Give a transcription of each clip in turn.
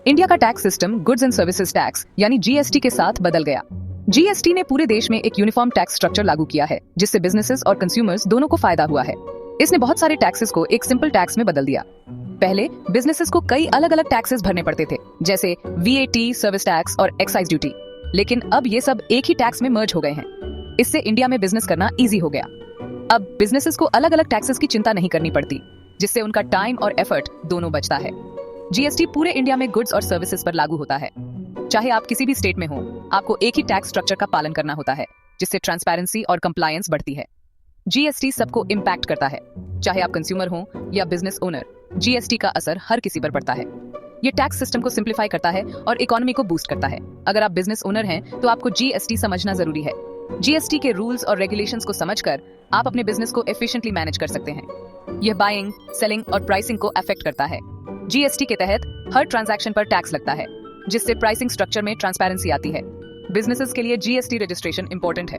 India का tax system goods and services tax यानी GST के साथ बदल गया। जीएसटी ने पूरे देश में एक यूनिफॉर्म टैक्स स्ट्रक्चर लागू किया है, जिससे बिजनेसेस और कंज्यूमर्स दोनों को फायदा हुआ है। इसने बहुत सारे टैक्सेस को एक सिंपल टैक्स में बदल दिया। पहले बिजनेसेस को कई अलग अलग टैक्सेस भरने पड़ते थे, जैसे वीएटी, सर्विस टैक्स और एक्साइज ड्यूटी, लेकिन अब ये सब एक ही टैक्स में मर्ज हो गए हैं। इससे इंडिया में बिजनेस करना इजी हो गया। अब बिजनेसेस को अलग अलग टैक्सेस की चिंता नहीं करनी पड़ती, जिससे उनका टाइम और एफर्ट दोनों बचता है। जीएसटी पूरे इंडिया में गुड्स और सर्विसेज पर लागू होता है। चाहे आप किसी भी स्टेट में हो, आपको एक ही टैक्स स्ट्रक्चर का पालन करना होता है, जिससे ट्रांसपेरेंसी और कंप्लायंस बढ़ती है। जीएसटी सबको इम्पैक्ट करता है, चाहे आप कंज्यूमर हो या बिजनेस ओनर। जीएसटी का असर हर किसी पर पड़ता है। ये टैक्स सिस्टम को सिंप्लीफाई करता है और इकोनॉमी को बूस्ट करता है। अगर आप बिजनेस ओनर हैं, तो आपको जीएसटी समझना जरूरी है। जीएसटी के रूल्स और रेगुलेशंस को समझकर आप अपने बिजनेस को एफिशिएंटली मैनेज कर सकते हैं। यह बाइंग, सेलिंग और प्राइसिंग को अफेक्ट करता है। जीएसटी के तहत हर ट्रांजैक्शन पर टैक्स लगता है, जिससे प्राइसिंग स्ट्रक्चर में ट्रांसपेरेंसी आती है। बिजनेसेस के लिए जीएसटी रजिस्ट्रेशन इंपॉर्टेंट है।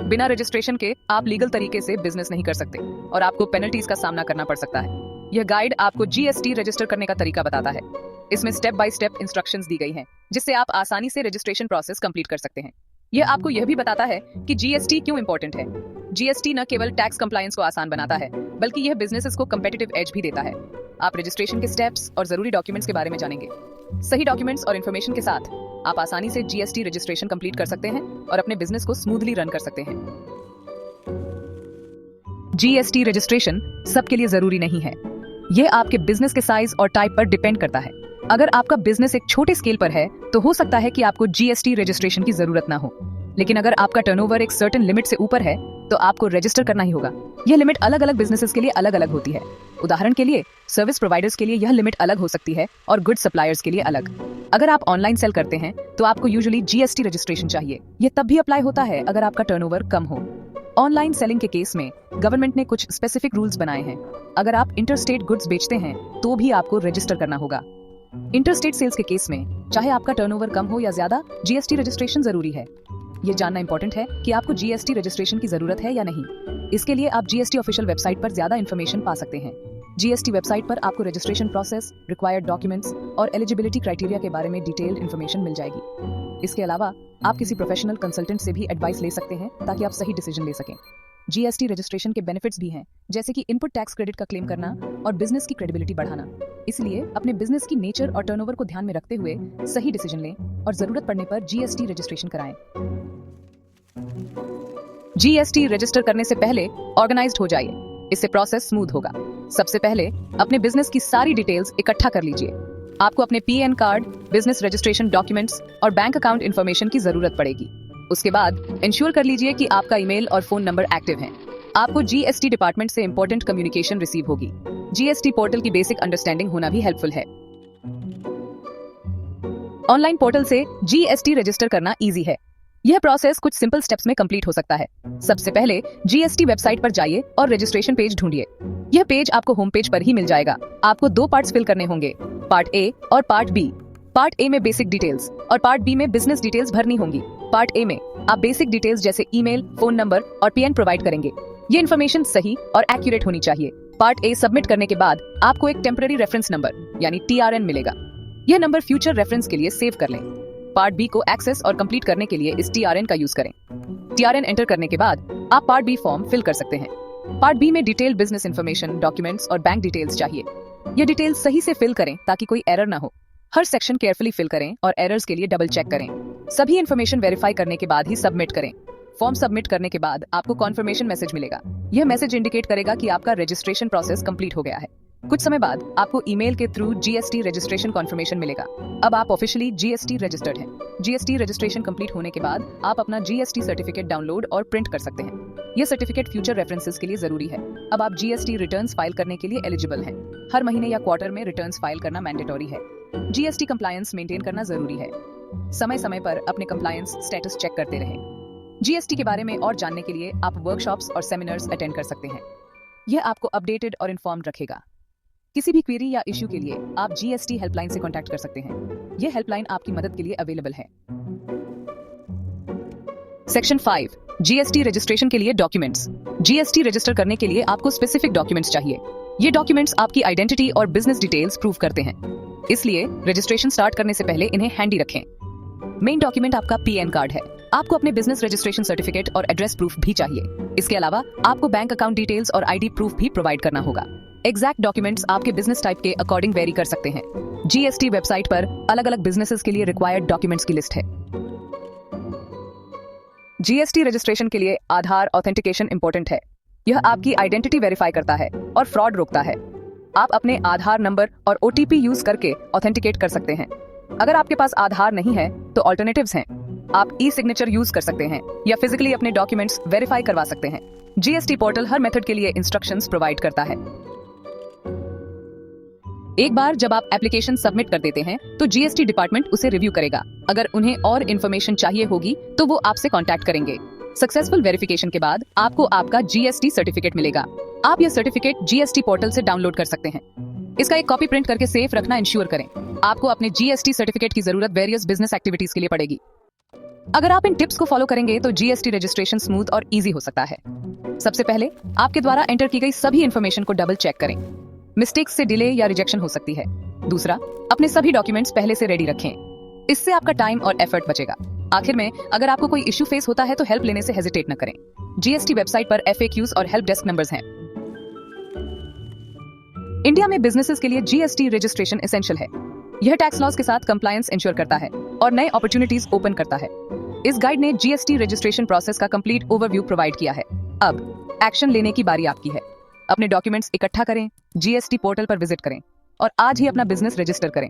बिना रजिस्ट्रेशन के आप लीगल तरीके से बिजनेस नहीं कर सकते और आपको पेनल्टीज का सामना करना पड़ सकता है। यह गाइड आपको जीएसटी रजिस्टर करने का तरीका बताता है। इसमें स्टेप बाय स्टेप इंस्ट्रक्शंस दी गई हैं, जिससे आप आसानी से रजिस्ट्रेशन प्रोसेस कंप्लीट कर सकते हैं। यह आपको यह भी बताता है कि जीएसटी क्यों इंपॉर्टेंट है। जीएसटी न केवल टैक्स कंप्लायंस को आसान बनाता है, बल्कि यह बिजनेसेस को कंपेटिटिव एज भी देता है। आप रजिस्ट्रेशन के स्टेप्स और जरूरी डॉक्यूमेंट्स के बारे में जानेंगे। सही डॉक्यूमेंट्स और इन्फॉर्मेशन के साथ आप आसानी से जीएसटी रजिस्ट्रेशन कंप्लीट कर सकते हैं और अपने बिजनेस को स्मूथली रन कर सकते हैं। जीएसटी रजिस्ट्रेशन सबके लिए जरूरी नहीं है। यह आपके बिजनेस के साइज और टाइप पर डिपेंड करता है। अगर आपका बिजनेस एक छोटे स्केल पर है, तो हो सकता है कि आपको जीएसटी रजिस्ट्रेशन की जरूरत ना हो। लेकिन अगर आपका टर्नओवर एक सर्टेन लिमिट से ऊपर है, तो आपको रजिस्टर करना ही होगा। यह लिमिट अलग अलग बिजनेसेस के लिए अलग अलग होती है। उदाहरण के लिए सर्विस प्रोवाइडर्स के लिए यह लिमिट अलग हो सकती है और गुड सप्लायर्स के लिए अलग। अगर आप ऑनलाइन सेल करते हैं, तो आपको यूजुअली जीएसटी रजिस्ट्रेशन चाहिए। यह तब भी अप्लाई होता है अगर आपका टर्नओवर कम हो। ऑनलाइन सेलिंग के केस में गवर्नमेंट ने कुछ स्पेसिफिक रूल्स बनाए हैं। अगर आप इंटरस्टेट गुड्स बेचते हैं, तो भी आपको रजिस्टर करना होगा। इंटरस्टेट सेल्स के केस में चाहे आपका टर्नओवर कम हो या ज्यादा, जीएसटी रजिस्ट्रेशन जरूरी है। ये जानना इंपॉर्टेंट है कि आपको जीएसटी रजिस्ट्रेशन की जरूरत है या नहीं। इसके लिए आप जीएसटी ऑफिशियल वेबसाइट पर ज्यादा इन्फॉर्मेशन पा सकते हैं। जीएसटी वेबसाइट पर आपको रजिस्ट्रेशन प्रोसेस, रिक्वायर्ड डॉक्यूमेंट्स और एलिजिबिलिटी क्राइटेरिया के बारे में डिटेल्ड इन्फॉर्मेशन मिल जाएगी। इसके अलावा आप किसी प्रोफेशनल कंसल्टेंट से भी एडवाइस ले सकते हैं, ताकि आप सही डिसीजन ले सकें। जीएसटी रजिस्ट्रेशन के बेनिफिट्स भी हैं, जैसे कि इनपुट टैक्स क्रेडिट का क्लेम करना और बिजनेस की क्रेडिबिलिटी बढ़ाना। इसलिए अपने बिजनेस की नेचर और टर्नओवर को ध्यान में रखते हुए सही डिसीजन लें और जरूरत पड़ने पर जीएसटी रजिस्ट्रेशन कराएं। जीएसटी रजिस्टर करने से पहले ऑर्गेनाइज्ड हो जाइए, इससे प्रोसेस स्मूथ होगा। सबसे पहले अपने बिजनेस की सारी डिटेल्स इकट्ठा कर लीजिए। आपको अपने PN card, business registration documents और बैंक अकाउंट इन्फॉर्मेशन की जरूरत पड़ेगी। उसके बाद इंश्योर कर लीजिए कि आपका ईमेल और फोन नंबर एक्टिव हैं। आपको जीएसटी डिपार्टमेंट से इंपॉर्टेंट कम्युनिकेशन रिसीव होगी। जीएसटी पोर्टल की बेसिक अंडरस्टैंडिंग होना भी हेल्पफुल है। ऑनलाइन पोर्टल से जीएसटी रजिस्टर करना इजी है। यह प्रोसेस कुछ सिंपल स्टेप्स में कंप्लीट हो सकता है। सबसे पहले जीएसटी वेबसाइट पर जाइए और रजिस्ट्रेशन पेज ढूंढिए। यह पेज आपको होम पेज पर ही मिल जाएगा। आपको 2 पार्ट्स फिल करने होंगे, पार्ट ए और पार्ट बी। पार्ट ए में बेसिक डिटेल्स और पार्ट बी में बिजनेस डिटेल्स भरनी होंगी। पार्ट ए में आप बेसिक डिटेल्स जैसे ईमेल, फोन नंबर और पीएन प्रोवाइड करेंगे। ये इन्फॉर्मेशन सही और एक्यूरेट होनी चाहिए। पार्ट ए सबमिट करने के बाद आपको एक टेम्पररी रेफरेंस नंबर यानी टीआरएन मिलेगा। यह नंबर फ्यूचर रेफरेंस के लिए सेव कर लें। पार्ट बी को एक्सेस और कंप्लीट करने के लिए इस टीआरएन का यूज करें। टीआरएन एंटर करने के बाद आप पार्ट बी फॉर्म फिल कर सकते हैं। पार्ट बी में डिटेल्ड बिजनेस इन्फॉर्मेशन, डॉक्यूमेंट्स और बैंक डिटेल्स चाहिए। ये डिटेल्स सही से फिल करें ताकि कोई एरर ना हो। हर सेक्शन केयरफुली फिल करें और एरर्स के लिए डबल चेक करें। सभी इन्फॉर्मेशन वेरीफाई करने के बाद ही सबमिट करें। फॉर्म सबमिट करने के बाद आपको कॉन्फर्मेशन मैसेज मिलेगा। यह मैसेज इंडिकेट करेगा कि आपका रजिस्ट्रेशन प्रोसेस कंप्लीट हो गया है। कुछ समय बाद आपको ईमेल के थ्रू जीएसटी रजिस्ट्रेशन कॉन्फर्मेशन मिलेगा। अब आप ऑफिशियली जीएसटी रजिस्टर्ड हैं। जीएसटी रजिस्ट्रेशन कंप्लीट होने के बाद आप अपना जीएसटी सर्टिफिकेट डाउनलोड और प्रिंट कर सकते हैं। यह सर्टिफिकेट फ्यूचर रेफरेंसेस के लिए जरूरी है। अब आप जीएसटी रिटर्न्स फाइल करने के लिए एलिजिबल हैं। हर महीने या क्वार्टर में रिटर्न्स फाइल करना मैंडेटरी है। जीएसटी कंप्लायंस मेंटेन करना जरूरी है। समय समय पर अपने कंप्लायंस स्टेटस चेक करते रहें। जीएसटी के बारे में और जानने के लिए आप वर्कशॉप्स और सेमिनार्स अटेंड कर सकते हैं। यह आपको अपडेटेड और इन्फॉर्म्ड रखेगा। किसी भी क्वेरी या इश्यू के लिए आप जीएसटी हेल्पलाइन से कांटेक्ट कर सकते हैं। यह हेल्पलाइन आपकी मदद के लिए अवेलेबल है। सेक्शन 5 जीएसटी रजिस्ट्रेशन के लिए डॉक्यूमेंट्स। जीएसटी रजिस्टर करने के लिए आपको स्पेसिफिक डॉक्यूमेंट्स चाहिए। ये डॉक्यूमेंट्स आपकी आइडेंटिटी और बिजनेस डिटेल्स प्रूव करते हैं। इसलिए रजिस्ट्रेशन स्टार्ट करने से पहले इन्हें हैंडी रखें। मेन डॉक्यूमेंट आपका पीएन कार्ड है। आपको अपने बिजनेस रजिस्ट्रेशन सर्टिफिकेट और एड्रेस प्रूफ भी चाहिए। इसके अलावा आपको बैंक अकाउंट डिटेल्स और आईडी प्रूफ भी प्रोवाइड करना होगा। एग्जैक्ट डॉक्यूमेंट्स आपके बिजनेस टाइप के अकॉर्डिंग वेरी कर सकते हैं। जीएसटी वेबसाइट पर अलग अलग बिजनेसेस के लिए रिक्वायर्ड डॉक्यूमेंट्स की लिस्ट है। जीएसटी रजिस्ट्रेशन के लिए आधार ऑथेंटिकेशन इंपॉर्टेंट है। यह आपकी आइडेंटिटी वेरीफाई करता है और फ्रॉड रोकता है। आप अपने आधार नंबर और ओटीपी यूज करके ऑथेंटिकेट कर सकते हैं। अगर आपके पास आधार नहीं है तो ऑल्टरनेटिव्स हैं। आप ई सिग्नेचर यूज कर सकते हैं या फिजिकली अपने डॉक्यूमेंट्स वेरीफाई करवा सकते हैं। जीएसटी पोर्टल हर मेथड के लिए इंस्ट्रक्शंस प्रोवाइड करता है। एक बार जब आप एप्लीकेशन सबमिट कर देते हैं तो जीएसटी डिपार्टमेंट उसे रिव्यू करेगा। अगर उन्हें और इन्फॉर्मेशन चाहिए होगी तो वो आपसे कांटेक्ट करेंगे। सक्सेसफुल वेरिफिकेशन के बाद आपको आपका जीएसटी सर्टिफिकेट मिलेगा। आप यह सर्टिफिकेट जीएसटी पोर्टल से डाउनलोड कर सकते हैं। इसका एक कॉपी प्रिंट करके सेफ रखना इंश्योर करें। आपको अपने जीएसटी सर्टिफिकेट की जरूरत वेरियस बिजनेस एक्टिविटीज के लिए पड़ेगी। अगर आप इन टिप्स को फॉलो करेंगे तो जीएसटी रजिस्ट्रेशन स्मूथ और इजी हो सकता है। सबसे पहले आपके द्वारा एंटर की गई सभी इंफॉर्मेशन को डबल चेक करें। मिस्टेक्स से डिले या रिजेक्शन हो सकती है। दूसरा, अपने सभी डॉक्यूमेंट्स पहले से रेडी रखें। इससे आपका टाइम और एफर्ट बचेगा। आखिर में, अगर आपको कोई इश्यू फेस होता है तो हेल्प लेने से हेजिटेट न करें। जीएसटी वेबसाइट पर FAQs और हेल्प डेस्क नंबर्स हैं। इंडिया में बिजनेसेस के लिए जीएसटी रजिस्ट्रेशन एसेंशियल है। यह टैक्स लॉज के साथ कंप्लायंस इंश्योर करता है और नए अपॉर्चुनिटीज ओपन करता है। इस गाइड ने जीएसटी रजिस्ट्रेशन प्रोसेस का कंप्लीट ओवरव्यू प्रोवाइड किया है। अब एक्शन लेने की बारी आपकी है। अपने डॉक्यूमेंट्स इकट्ठा करें, जीएसटी पोर्टल पर विजिट करें और आज ही अपना बिजनेस रजिस्टर करें।